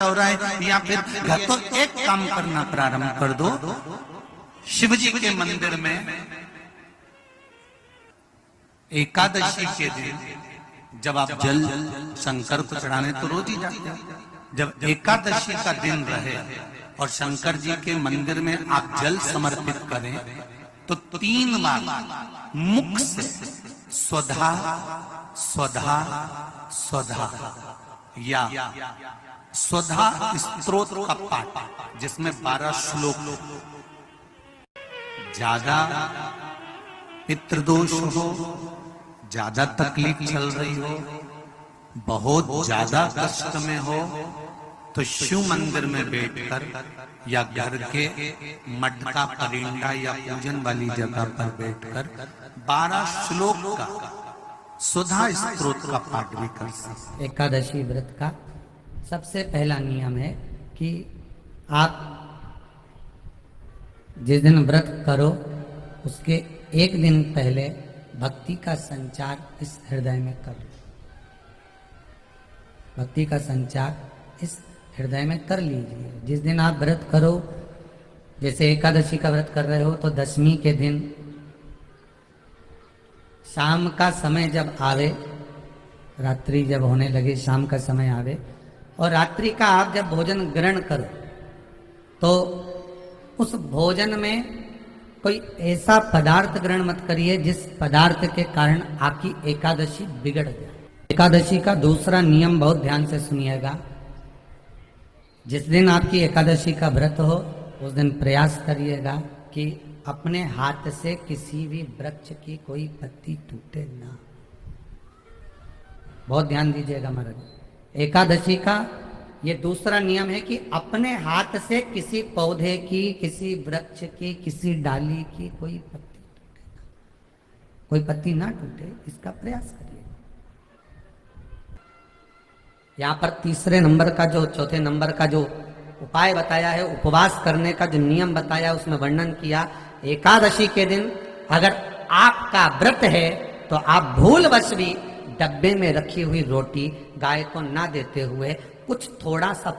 हो रहा है, या फिर घर तो एक काम करना प्रारंभ कर दो। शिव जी के मंदिर में एकादशी के दिन जब आप जल शंकर को चढ़ाने तो रोज ही जाते हैं, जब एकादशी का दिन रहे और शंकर जी के मंदिर में आप जल समर्पित करें तो 3 बार मुख से स्वधा स्वधा स्वधा या स्वधा स्तोत्र का पाठ, जिसमें 12 श्लोक। ज्यादा पितृदोष हो, ज्यादा तकलीफ चल रही हो, बहुत ज्यादा कष्ट में हो, तो शिव मंदिर में बैठकर या घर के मठ का परिंदा या पूजन वाली जगह पर बैठकर 12 श्लोक का सुधा स्तोत्र का पाठ भी कर सकते। एकादशी व्रत का सबसे पहला नियम है कि आप जिस दिन व्रत करो उसके एक दिन पहले भक्ति का संचार इस हृदय में करो। भक्ति का संचार इस हृदय में कर लीजिए। जिस दिन आप व्रत करो, जैसे एकादशी का व्रत कर रहे हो तो दशमी के दिन शाम का समय जब आवे, रात्रि जब होने लगे, शाम का समय आवे और रात्रि का आप जब भोजन ग्रहण करो तो उस भोजन में कोई ऐसा पदार्थ ग्रहण मत करिए जिस पदार्थ के कारण आपकी एकादशी बिगड़ जाए। एकादशी का दूसरा नियम बहुत ध्यान से सुनिएगा। जिस दिन आपकी एकादशी का व्रत हो उस दिन प्रयास करिएगा कि अपने हाथ से किसी भी वृक्ष की कोई पत्ती टूटे ना। बहुत ध्यान दीजिएगा महाराज। एकादशी का ये दूसरा नियम है कि अपने हाथ से किसी पौधे की, किसी वृक्ष की, किसी डाली की कोई पत्ती टूटे ना, कोई पत्ती ना टूटे, इसका प्रयास करिए। यहाँ पर तीसरे नंबर का जो, चौथे नंबर का जो उपाय बताया है, उपवास करने का जो नियम बताया, उसमें वर्णन किया। एकादशी के दिन अगर आपका व्रत है तो आप भूलवश भी डब्बे में रखी हुई रोटी गाय को ना देते हुए कुछ थोड़ा सा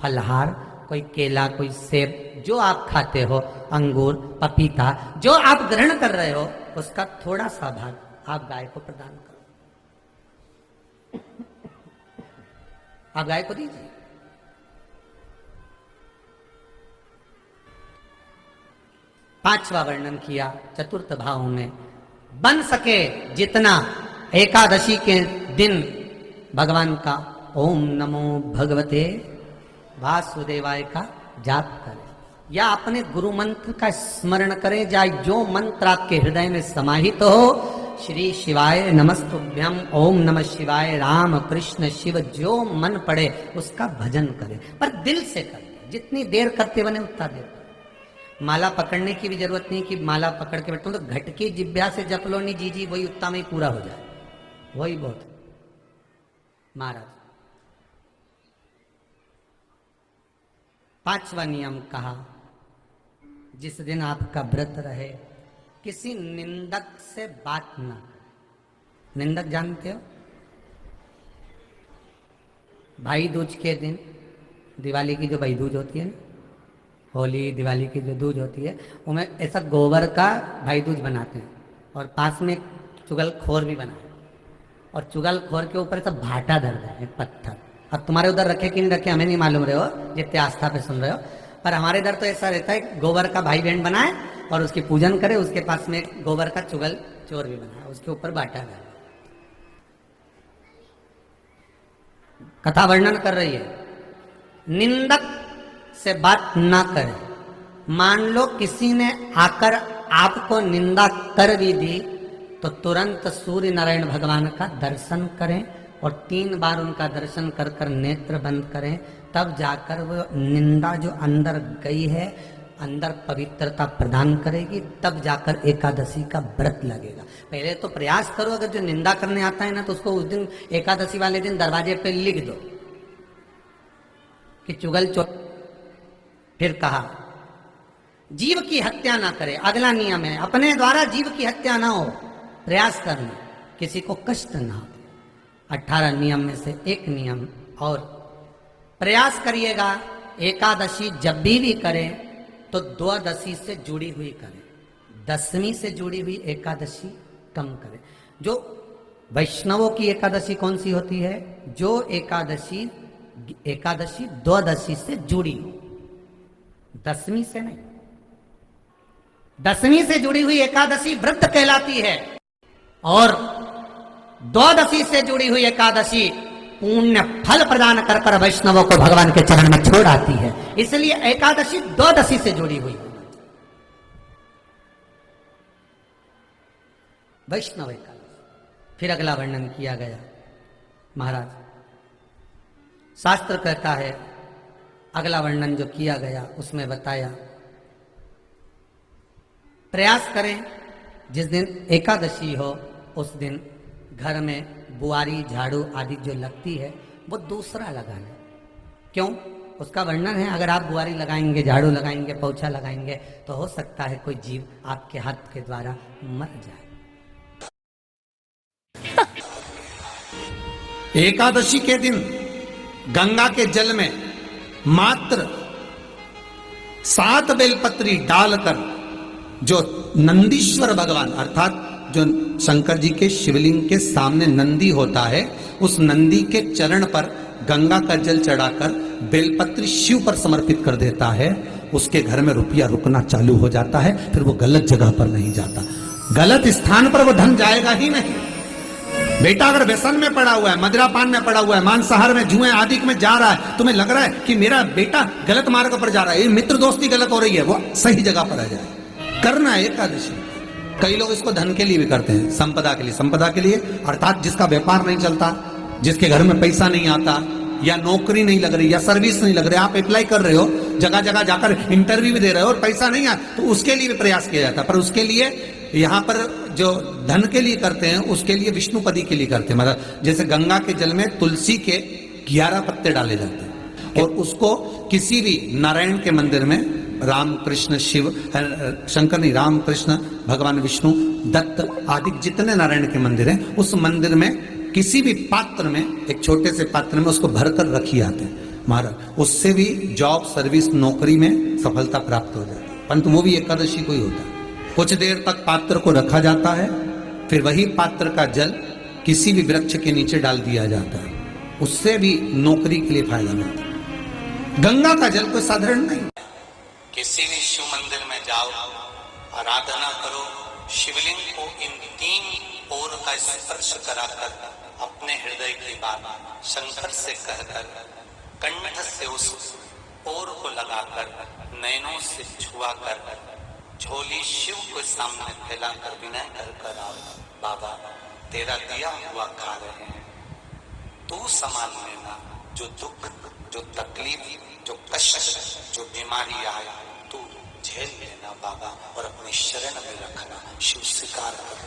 फलहार, कोई केला, कोई सेब, जो आप खाते हो, अंगूर, पपीता, जो आप ग्रहण कर रहे हो, उसका थोड़ा सा भाग आप गाय को प्रदान करो। आप गाय को दीजिए। पांचवा वर्णन किया चतुर्थ भाव में, बन सके जितना एकादशी के दिन भगवान का ओम नमो भगवते वासुदेवाय का जाप करें या अपने गुरु मंत्र का स्मरण करें, या जो मंत्र आपके हृदय में समाहित हो, श्री शिवाय नमस्तुभ्यम, ओम नमः शिवाय, राम कृष्ण शिव, जो मन पड़े उसका भजन करें, पर दिल से करें। जितनी देर करते बने उतना देर। माला पकड़ने की भी जरूरत नहीं कि माला पकड़ के बैठो, तो घटकी जिब्या से जप लो नहीं जी, वही उतना में ही पूरा हो जाए, वही बहुत। महाराज पांचवा नियम कहा, जिस दिन आपका व्रत रहे किसी निंदक से बात ना। निंदक जानते हो? भाई दूज के दिन, दिवाली की जो भाई दूज होती है ना, होली दिवाली की जो दूज होती है, उनमें ऐसा गोबर का भाई दूज बनाते हैं और पास में चुगलखोर भी बनाए और चुगलखोर के ऊपर ऐसा भाटा धर है, पत्थर। अब तुम्हारे उधर रखे कि नहीं रखे हमें नहीं मालूम रहे हो, जितने आस्था पे सुन रहे हो, पर हमारे इधर तो ऐसा रहता है, गोबर का भाई बहन बनाए और उसकी पूजन करे, उसके पास में गोबर का चुगल चोर भी बनाए, उसके ऊपर बाटा धर। कथा वर्णन कर रही है, निंदक से बात ना करें। मान लो किसी ने आकर आपको निंदा कर भी दी तो तुरंत सूर्य नारायण भगवान का दर्शन करें और 3 बार उनका दर्शन कर कर नेत्र बंद करें, तब जाकर वो निंदा जो अंदर गई है, अंदर पवित्रता प्रदान करेगी, तब जाकर एकादशी का व्रत लगेगा। पहले तो प्रयास करो, अगर जो निंदा करने आता है ना तो उसको उस दिन एकादशी वाले दिन दरवाजे पे लिख दो कि चुगल चोर। फिर कहा जीव की हत्या ना करे। अगला नियम है, अपने द्वारा जीव की हत्या ना हो, प्रयास करना, किसी को कष्ट ना हो। 18 नियम में से एक नियम और प्रयास करिएगा एकादशी जब भी करें तो द्वादशी से जुड़ी हुई करें, दशमी से जुड़ी हुई एकादशी कम करें। जो वैष्णवों की एकादशी कौन सी होती है? जो एकादशी द्वादशी से जुड़ी हो, दशमी से नहीं। दशमी से जुड़ी हुई एकादशी व्रत कहलाती है और द्वादशी से जुड़ी हुई एकादशी पुण्य फल प्रदान कर कर वैष्णवों को भगवान के चरण में छोड़ आती है। इसलिए एकादशी द्वादशी से जुड़ी हुई वैष्णव एकादशी। फिर अगला वर्णन किया गया। महाराज शास्त्र कहता है, अगला वर्णन जो किया गया उसमें बताया, प्रयास करें जिस दिन एकादशी हो उस दिन घर में बुआरी झाड़ू आदि जो लगती है वो दूसरा लगा लें। क्यों? उसका वर्णन है, अगर आप बुआरी लगाएंगे, झाड़ू लगाएंगे, पोछा लगाएंगे तो हो सकता है कोई जीव आपके हाथ के द्वारा मर जाए। एकादशी के दिन गंगा के जल में मात्र 7 बेलपत्री डालकर जो नंदीश्वर भगवान अर्थात जो शंकर जी के शिवलिंग के सामने नंदी होता है, उस नंदी के चरण पर गंगा का जल चढ़ाकर बेलपत्री शिव पर समर्पित कर देता है, उसके घर में रुपया रुकना चालू हो जाता है। फिर वो गलत जगह पर नहीं जाता, गलत स्थान पर वो धन जाएगा ही नहीं। बेटा अगर व्यसन में पड़ा हुआ है, मदिरापान में पड़ा हुआ है, मांसाहार में, जुए आदि में जा रहा है, तुम्हें लग रहा है कि मेरा बेटा गलत मार्ग पर जा रहा है, ये मित्र दोस्ती गलत हो रही है, वो सही जगह पर आ जाए। करना है एकादशी। कई लोग इसको धन के लिए भी करते हैं, संपदा के लिए। संपदा के लिए अर्थात जिसका व्यापार नहीं चलता, जिसके घर में पैसा नहीं आता, या नौकरी नहीं लग रही, या सर्विस नहीं लग रही, आप अप्लाई कर रहे हो, जगह जगह जाकर इंटरव्यू भी दे रहे हो और पैसा नहीं आ, तो उसके लिए भी प्रयास किया जाता है। पर उसके लिए यहाँ पर जो धन के लिए करते हैं उसके लिए विष्णुपदी के लिए करते हैं। मतलब जैसे गंगा के जल में तुलसी के 11 पत्ते डाले जाते हैं और उसको किसी भी नारायण के मंदिर में, राम कृष्ण शिव शंकर नहीं, राम कृष्ण भगवान विष्णु दत्त आदि जितने नारायण के मंदिर हैं, उस मंदिर में किसी भी पात्र में, एक छोटे से पात्र में उसको भरकर रखी जाते हैं महाराज। उससे भी जॉब, सर्विस, नौकरी में सफलता प्राप्त हो जाती है। परंतु वो भी एकादशी को ही होता है। कुछ देर तक पात्र को रखा जाता है, फिर वही पात्र का जल किसी भी वृक्ष के नीचे डाल दिया जाता है, उससे भी नौकरी के लिए फायदा मिलता है। गंगा का जल कोई साधारण नहीं। किसी भी शिव मंदिर में जाओ, आराधना करो, शिवलिंग को इन 3 ओर का स्पर्श कराकर अपने हृदय की बात शंकर से कहकर, कंठ से उस ओर को लगाकर, नैनों से छुआकर, झोली शिव के सामने फैलाकर विनय कर आओ, बाबा तेरा दिया हुआ खा रहे हैं, तू संभाल लेना। जो दुख, जो तकलीफ, जो कष्ट, जो बीमारी आए तू झेल लेना बाबा, और अपनी शरण में रखना। शिव स्वीकार कर